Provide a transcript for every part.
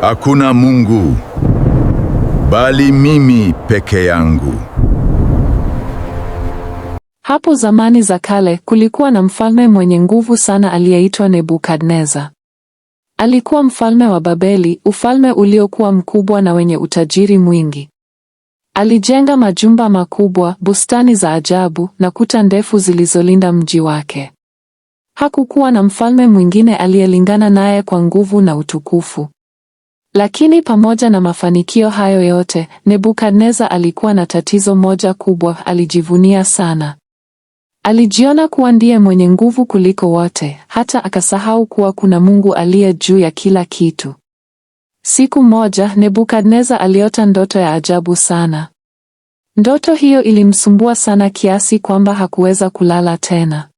Hakuna Mungu bali mimi peke yangu. Hapo zamani za kale kulikuwa na mfalme mwenye nguvu sana aliyeitwa Nebukadneza. Alikuwa mfalme wa Babeli, ufalme uliokuwa mkubwa na wenye utajiri mwingi. Alijenga majumba makubwa, bustani za ajabu na kuta ndefu zilizolinda mji wake. Hakukuwa na mfalme mwingine aliyelingana naye kwa nguvu na utukufu. Lakini pamoja na mafanikio hayo yote, Nebukadneza alikuwa na tatizo moja kubwa: alijivunia sana. Alijiona kuwa ndiye mwenye nguvu kuliko wote, hata akasahau kuwa kuna Mungu aliye juu ya kila kitu. Siku moja, Nebukadneza aliota ndoto ya ajabu sana. Ndoto hiyo ilimsumbua sana kiasi kwamba hakuweza kulala tena.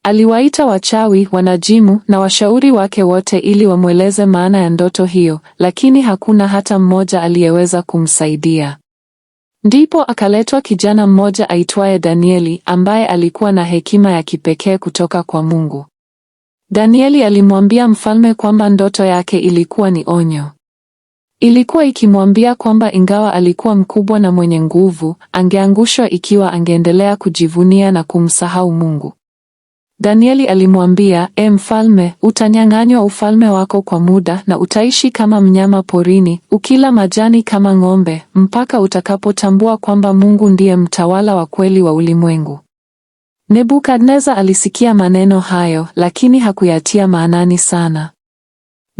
Aliwaita wachawi, wanajimu na washauri wake wote ili wamweleze maana ya ndoto hiyo, lakini hakuna hata mmoja aliyeweza kumsaidia. Ndipo akaletwa kijana mmoja aitwaye Danieli, ambaye alikuwa na hekima ya kipekee kutoka kwa Mungu. Danieli alimwambia mfalme kwamba ndoto yake ilikuwa ni onyo. Ilikuwa ikimwambia kwamba ingawa alikuwa mkubwa na mwenye nguvu, angeangushwa ikiwa angeendelea kujivunia na kumsahau Mungu. Danieli alimwambia, mfalme, utanyang'anywa ufalme wako kwa muda na utaishi kama mnyama porini, ukila majani kama ng'ombe, mpaka utakapotambua kwamba Mungu ndiye mtawala wa kweli wa ulimwengu. Nebukadneza alisikia maneno hayo, lakini hakuyatia maanani sana.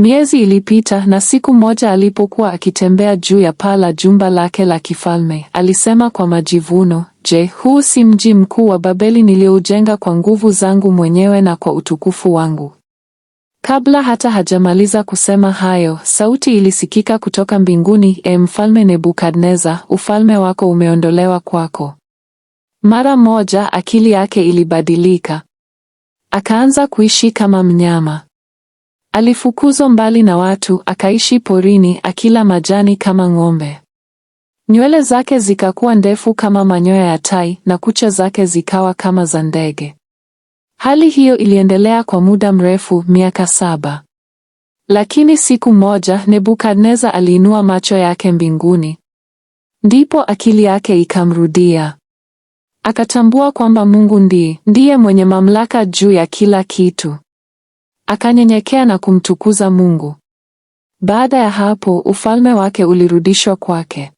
Miezi ilipita na siku moja alipokuwa akitembea juu ya paa la jumba lake la kifalme, alisema kwa majivuno, "Je, huu si mji mkuu wa Babeli nilioujenga kwa nguvu zangu mwenyewe na kwa utukufu wangu?" Kabla hata hajamaliza kusema hayo, sauti ilisikika kutoka mbinguni, Mfalme Nebukadneza, ufalme wako umeondolewa kwako." Mara moja akili yake ilibadilika. Akaanza kuishi kama mnyama. Alifukuzwa mbali na watu, akaishi porini akila majani kama ng'ombe. Nywele zake zikakuwa ndefu kama manyoya ya tai na kucha zake zikawa kama za ndege. Hali hiyo iliendelea kwa muda mrefu, miaka 7. Lakini siku moja Nebukadneza aliinua macho yake mbinguni. Ndipo akili yake ikamrudia. Akatambua kwamba Mungu ndiye mwenye mamlaka juu ya kila kitu. Akanyenyekea na kumtukuza Mungu. Baada ya hapo, ufalme wake ulirudishwa kwake.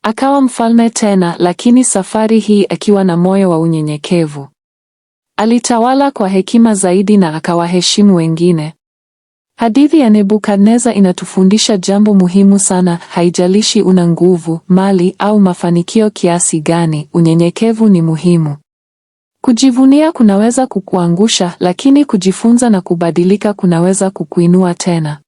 Akawa mfalme tena, lakini safari hii akiwa na moyo wa unyenyekevu. Alitawala kwa hekima zaidi na akawaheshimu wengine. Hadithi ya Nebukadneza inatufundisha jambo muhimu sana: haijalishi una nguvu, mali au mafanikio kiasi gani, unyenyekevu ni muhimu. Kujivunia kunaweza kukuangusha, lakini kujifunza na kubadilika kunaweza kukuinua tena.